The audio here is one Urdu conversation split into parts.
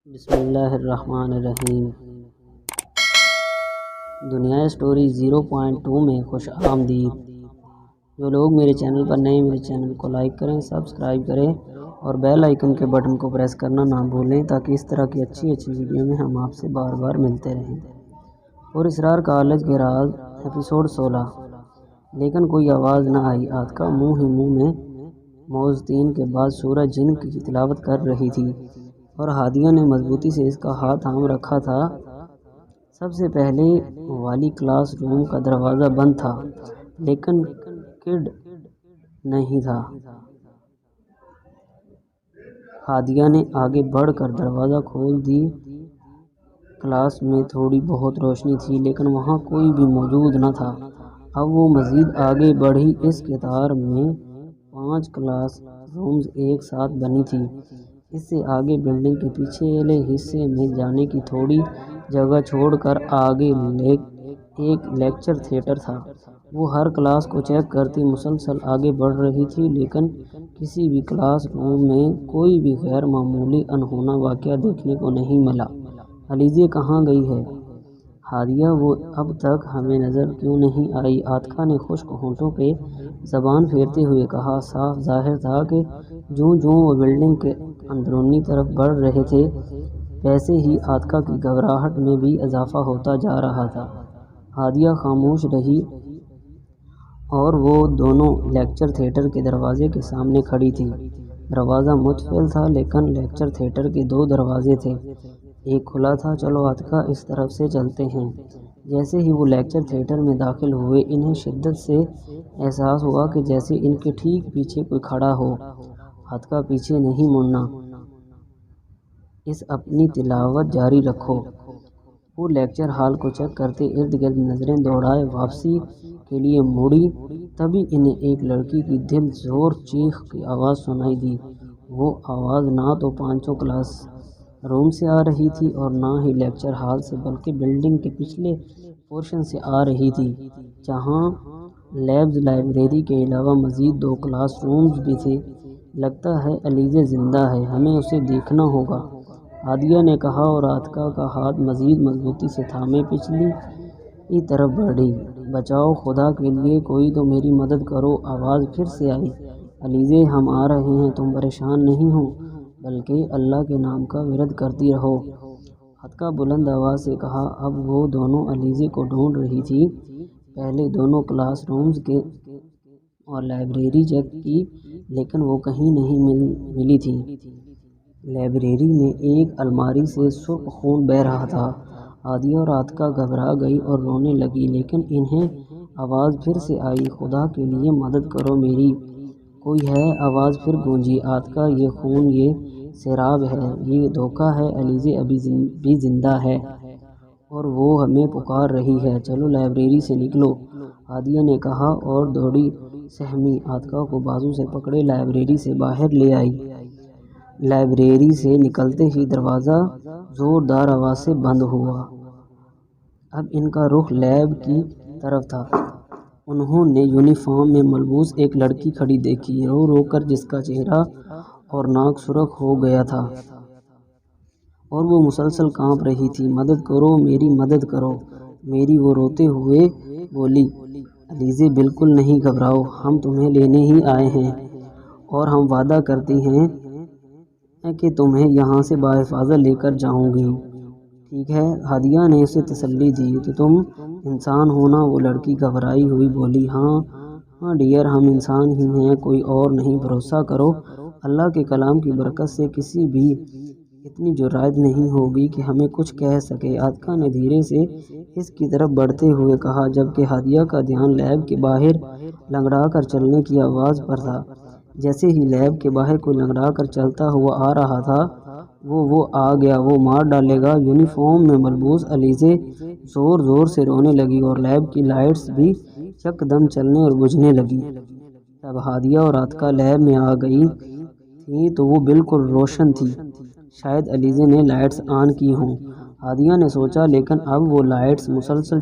بسم اللہ الرحمن الرحیم۔ دنیا سٹوری 0.2 میں خوش آمدید۔ جو لوگ میرے چینل پر نئے میرے چینل کو لائک کریں، سبسکرائب کریں اور بیل آئیکن کے بٹن کو پریس کرنا نہ بھولیں تاکہ اس طرح کی اچھی ویڈیو میں ہم آپ سے بار بار ملتے رہیں۔ اور اسرار کالج کے راز ایپیسوڈ 16۔ لیکن کوئی آواز نہ آئی۔ عاتکہ منہ ہی منہ میں موذتین کے بعد سورہ جن کی تلاوت کر رہی تھی اور ہادیہ نے مضبوطی سے اس کا ہاتھ تھام رکھا تھا۔ سب سے پہلے والی کلاس روم کا دروازہ بند تھا لیکن کڈ نہیں تھا۔ ہادیہ نے آگے بڑھ کر دروازہ کھول دی۔ کلاس میں تھوڑی بہت روشنی تھی لیکن وہاں کوئی بھی موجود نہ تھا۔ اب وہ مزید آگے بڑھی۔ اس قطار میں 5 کلاس رومز ایک ساتھ بنی تھی۔ اس سے آگے بلڈنگ کے پچھلے حصے میں جانے کی تھوڑی جگہ چھوڑ کر آگے ایک لیکچر تھیٹر تھا۔ وہ ہر کلاس کو چیک کرتی مسلسل آگے بڑھ رہی تھی لیکن کسی بھی کلاس روم میں کوئی بھی غیر معمولی انہونا واقعہ دیکھنے کو نہیں ملا۔ علیزہ کہاں گئی ہے؟ ہادیہ، وہ اب تک ہمیں نظر کیوں نہیں آئی؟ عاتکہ نے خشک ہونٹوں پہ زبان پھیرتے ہوئے کہا۔ صاف ظاہر تھا کہ جوں جوں وہ بلڈنگ کے اندرونی طرف بڑھ رہے تھے ویسے ہی عاتکہ کی گھبراہٹ میں بھی اضافہ ہوتا جا رہا تھا۔ ہادیہ خاموش رہی اور وہ دونوں لیکچر تھیٹر کے دروازے کے سامنے کھڑی تھی۔ دروازہ متفل تھا لیکن لیکچر تھیٹر کے 2 دروازے تھے۔ ایک کھلا تھا۔ چلو عاتکہ، اس طرف سے چلتے ہیں۔ جیسے ہی وہ لیکچر تھیٹر میں داخل ہوئے انہیں شدت سے احساس ہوا کہ جیسے ان کے ٹھیک پیچھے کوئی کھڑا ہو۔ عاتکہ، پیچھے نہیں مڑنا، اپنی تلاوت جاری رکھو۔ وہ لیکچر ہال کو چیک کرتے ارد گرد نظریں دوڑائے واپسی کے لیے مڑی۔ تبھی انہیں ایک لڑکی کی دل زور چیخ کی آواز سنائی دی۔ وہ آواز نہ تو 5 کلاس روم سے آ رہی تھی اور نہ ہی لیکچر ہال سے بلکہ بلڈنگ کے پچھلے پورشن سے آ رہی تھی جہاں لیبز لائبریری کے علاوہ مزید 2 کلاس رومز بھی تھے۔ لگتا ہے علیزہ زندہ ہے، ہمیں اسے دیکھنا ہوگا، ہادیہ نے کہا اور عاتکہ کا ہاتھ مزید مضبوطی سے تھامے پچھلی طرف بڑھی۔ بچاؤ، خدا کے لیے کوئی تو میری مدد کرو۔ آواز پھر سے آئی۔ علیزہ، ہم آ رہے ہیں، تم پریشان نہیں ہو بلکہ اللہ کے نام کا ورد کرتی رہو، عاتکہ بلند آواز سے کہا۔ اب وہ دونوں علیزہ کو ڈھونڈ رہی تھی۔ پہلے دونوں کلاس رومز کے اور لائبریری چیک کی لیکن وہ کہیں نہیں ملی تھی۔ لائبریری میں ایک الماری سے سرخ خون بہہ رہا تھا۔ ہادیہ اور عاتکہ گھبرا گئی اور رونے لگی لیکن انہیں آواز پھر سے آئی۔ خدا کے لیے مدد کرو میری، کوئی ہے؟ آواز پھر گونجی۔ عاتکہ، یہ خون، یہ سیراب ہے، یہ دھوکہ ہے، علیزہ ابھی بھی زندہ ہے اور وہ ہمیں پکار رہی ہے۔ چلو لائبریری سے نکلو، ہادیہ نے کہا اور دوڑی سہمی عاتکہ کو بازو سے پکڑے لائبریری سے باہر لے آئی۔ لائبریری سے نکلتے ہی دروازہ زوردار آواز سے بند ہوا۔ اب ان کا رخ لیب کی طرف تھا۔ انہوں نے یونیفارم میں ملبوس ایک لڑکی کھڑی دیکھی، رو رو کر، جس کا چہرہ اور ناک سرخ ہو گیا تھا اور وہ مسلسل کانپ رہی تھی۔ مدد کرو میری، مدد کرو میری، وہ روتے ہوئے بولی۔ علیزہ، بالکل نہیں گھبراؤ، ہم تمہیں لینے ہی آئے ہیں اور ہم وعدہ کرتے ہیں کہ تمہیں یہاں سے بحفاظت لے کر جاؤں گی، ٹھیک ہے؟ ہادیہ نے اسے تسلی دی۔ تو تم انسان ہو نا؟ وہ لڑکی گھبرائی ہوئی بولی۔ ہاں ڈیئر، ہم انسان ہی ہیں، کوئی اور نہیں۔ بھروسہ کرو، اللہ کے کلام کی برکت سے کسی بھی اتنی جرأت نہیں ہوگی کہ ہمیں کچھ کہہ سکے، عاتکہ نے دھیرے سے اس کی طرف بڑھتے ہوئے کہا جبکہ ہادیہ کا دھیان لیب کے باہر لنگڑا کر چلنے کی آواز پر تھا۔ جیسے ہی لیب کے باہر کوئی لنگڑا کر چلتا ہوا آ رہا تھا، وہ آ گیا، وہ مار ڈالے گا۔ یونیفارم میں ملبوس علیزہ زور زور سے رونے لگی اور لیب کی لائٹس بھی یک دم چلنے اور بجھنے لگی۔ جب ہادیہ اور عاتکہ لیب میں آ گئی تھیں تو وہ بالکل روشن تھی، شاید علیزہ نے لائٹس آن کی ہوں، ہادیہ نے سوچا، لیکن اب وہ لائٹس مسلسل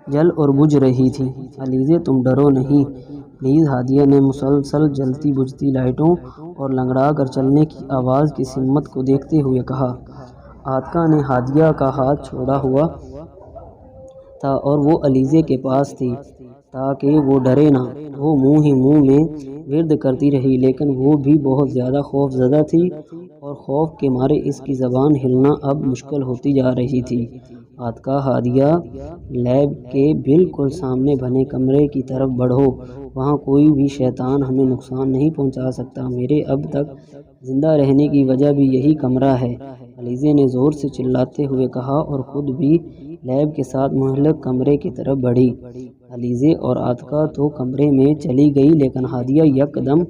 جل اور بجھ رہی تھیں۔ علیزہ، تم ڈرو نہیں پلیز، ہادیہ نے مسلسل جلتی بجھتی لائٹوں اور لنگڑا کر چلنے کی آواز کی سمت کو دیکھتے ہوئے کہا۔ عاتکہ نے ہادیہ کا ہاتھ چھوڑا ہوا تھا اور وہ علیزے کے پاس تھی تاکہ وہ ڈرے نہ۔ وہ منہ ہی منہ میں ورد کرتی رہی، لیکن وہ بھی بہت زیادہ خوف زدہ تھی اور خوف کے مارے اس کی زبان ہلنا اب مشکل ہوتی جا رہی تھی۔ عاتکہ، ہادیہ، لیب کے بالکل سامنے بنے کمرے کی طرف بڑھو، وہاں کوئی بھی شیطان ہمیں نقصان نہیں پہنچا سکتا، میرے اب تک زندہ رہنے کی وجہ بھی یہی کمرہ ہے، علیزے نے زور سے چلاتے ہوئے کہا اور خود بھی لیب کے ساتھ مغلق کمرے کی طرف بڑھی۔ علیزے اور عاتکہ تو کمرے میں چلی گئی، لیکن ہادیہ یک دم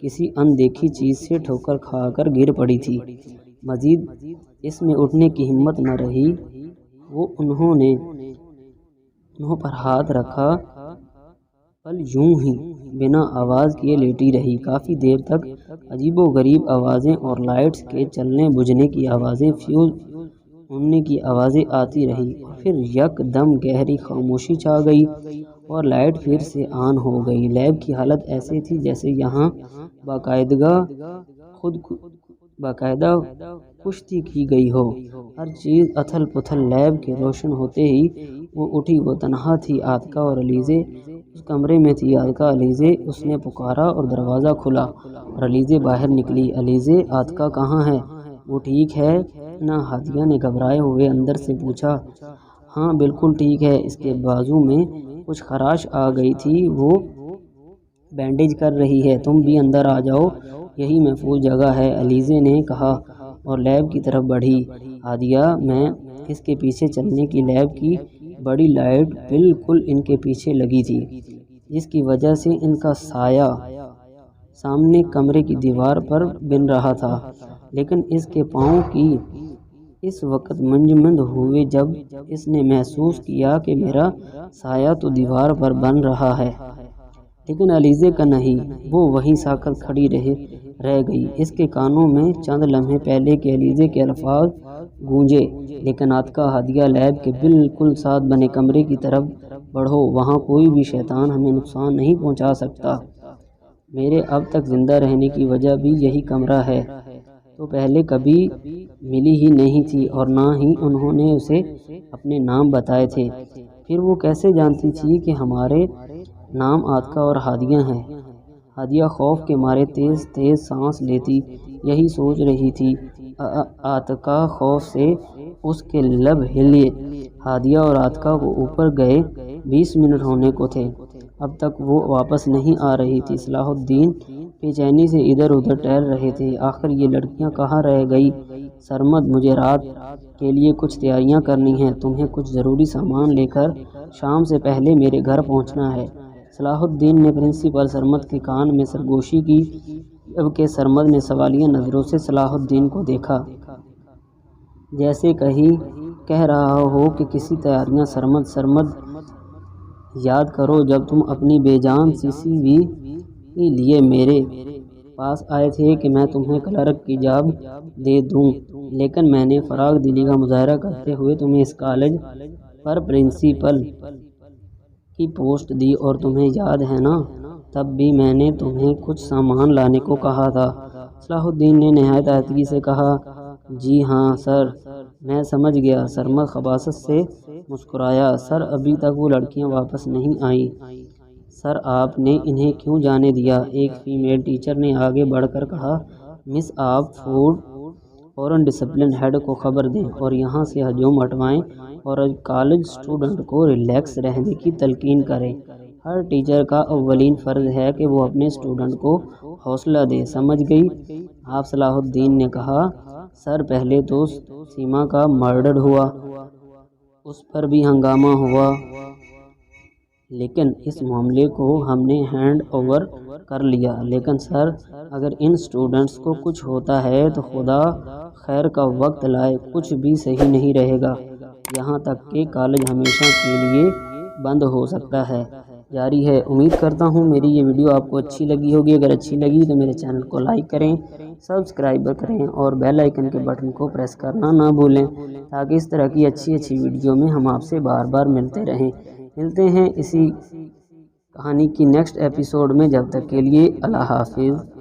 کسی ان دیکھی چیز سے ٹھوکر کھا کر گر پڑی تھی۔ مزید اس میں اٹھنے کی ہمت نہ رہی، وہ انہوں پر ہاتھ رکھا، پل یوں ہی بنا آواز کیے لیٹی رہی۔ کافی دیر تک عجیب و غریب آوازیں اور لائٹس کے چلنے بجھنے کی آوازیں، فیوز اڑنے کی آوازیں آتی رہی، اور پھر یک دم گہری خاموشی چھا گئی اور لائٹ پھر سے آن ہو گئی۔ لیب کی حالت ایسے تھی جیسے یہاں باقاعدہ کشتی کی گئی ہو، ہر چیز اتھل پتھل۔ لیب کے روشن ہوتے ہی وہ اٹھی، وہ تنہا تھی، عاتکہ اور علیزے اس کمرے میں تھی۔ عاتکہ، علیزے، اس نے پکارا اور دروازہ کھلا اور علیزے باہر نکلی۔ علیزے، عاتکہ کہاں ہے؟ وہ ٹھیک ہے نا؟ ہادیہ نے گھبرائے ہوئے اندر سے پوچھا۔ ہاں بالکل ٹھیک ہے، اس کے بازو میں کچھ خراش آ گئی تھی، وہ بینڈیج کر رہی ہے، تم بھی اندر آ جاؤ، یہی محفوظ جگہ ہے، علیزے نے کہا اور لیب کی طرف بڑھی۔ ہادیہ میں اس کے پیچھے چلنے کی لیب کی بڑی لائٹ بالکل ان کے پیچھے لگی تھی، جس کی وجہ سے ان کا سایہ سامنے کمرے کی دیوار پر بن رہا تھا، لیکن اس کے پاؤں کی اس وقت منجمد ہوئے جب اس نے محسوس کیا کہ میرا سایہ تو دیوار پر بن رہا ہے، لیکن علیزے کا نہیں۔ وہ وہیں ساکت کھڑی رہ گئی، اس کے کانوں میں چند لمحے پہلے کے علیزے کے الفاظ گونجے، لیکن عاتکہ، ہادیہ، لیب کے بالکل ساتھ بنے کمرے کی طرف بڑھو، وہاں کوئی بھی شیطان ہمیں نقصان نہیں پہنچا سکتا، میرے اب تک زندہ رہنے کی وجہ بھی یہی کمرہ ہے۔ تو پہلے کبھی ملی ہی نہیں تھی اور نہ ہی انہوں نے اسے اپنے نام بتائے تھے، پھر وہ کیسے جانتی تھی کہ ہمارے نام عاتکہ اور ہادیہ ہیں؟ ہادیہ خوف کے مارے تیز تیز سانس لیتی یہی سوچ رہی تھی۔ عاتکہ خوف سے اس کے لب ہلے۔ ہادیہ اور عاتکہ کو اوپر گئے 20 منٹ ہونے کو تھے، اب تک وہ واپس نہیں آ رہی تھی۔ صلاح الدین بے چینی سے ادھر ادھر ٹہل رہے تھے، آخر یہ لڑکیاں کہاں رہ گئی؟ سرمد، مجھے رات کے لیے کچھ تیاریاں کرنی ہیں، تمہیں کچھ ضروری سامان لے کر شام سے پہلے میرے گھر پہنچنا ہے۔ صلاح الدین نے پرنسپل سرمد کے کان میں سرگوشی کی، جبکہ سرمد نے سوالیہ نظروں سے صلاح الدین کو دیکھا، جیسے کہہ رہا ہو کہ کسی تیاریاں۔ سرمد، یاد کرو جب تم اپنی بے جان CCV لیے میرے پاس آئے تھے کہ میں تمہیں کلرک کی جاب دے دوں، لیکن میں نے فراغ دلی کا مظاہرہ کرتے ہوئے تمہیں اس کالج پر پرنسپل کی پوسٹ دی، اور تمہیں یاد ہے نا تب بھی میں نے تمہیں کچھ سامان لانے کو کہا تھا؟ صلاح الدین نے نہایت آہستگی سے کہا، جی ہاں سر، میں سمجھ گیا۔ سرمد خباثت سے مسکرایا، سر ابھی تک وہ لڑکیاں واپس نہیں آئیں، سر آپ نے انہیں کیوں جانے دیا؟ ایک فیمیل ٹیچر نے آگے بڑھ کر کہا، مس آپ فوراً ڈسپلن ہیڈ کو خبر دیں اور یہاں سے ہجوم ہٹوائیں اور کالج اسٹوڈنٹ کو ریلیکس رہنے کی تلقین کریں، ہر ٹیچر کا اولین فرض ہے کہ وہ اپنے اسٹوڈنٹ کو حوصلہ دے، سمجھ گئی آپ؟ صلاح الدین نے کہا، سر پہلے تو سیما کا مرڈر ہوا، اس پر بھی ہنگامہ ہوا، لیکن اس معاملے کو ہم نے ہینڈ اوور کر لیا، لیکن سر اگر ان اسٹوڈنٹس کو کچھ ہوتا ہے تو خدا خیر کا وقت لائے، کچھ بھی صحیح نہیں رہے گا، یہاں تک کہ کالج ہمیشہ کے لیے بند ہو سکتا ہے۔ جاری ہے۔ امید کرتا ہوں میری یہ ویڈیو آپ کو اچھی لگی ہوگی، اگر اچھی لگی تو میرے چینل کو لائک کریں، سبسکرائب کریں اور بیل آئیکن کے بٹن کو پریس کرنا نہ بھولیں، تاکہ اس طرح کی اچھی ویڈیو میں ہم آپ سے بار بار ملتے رہیں۔ ملتے ہیں اسی کہانی کی نیکسٹ ایپیسوڈ میں، جب تک کے لیے اللہ حافظ۔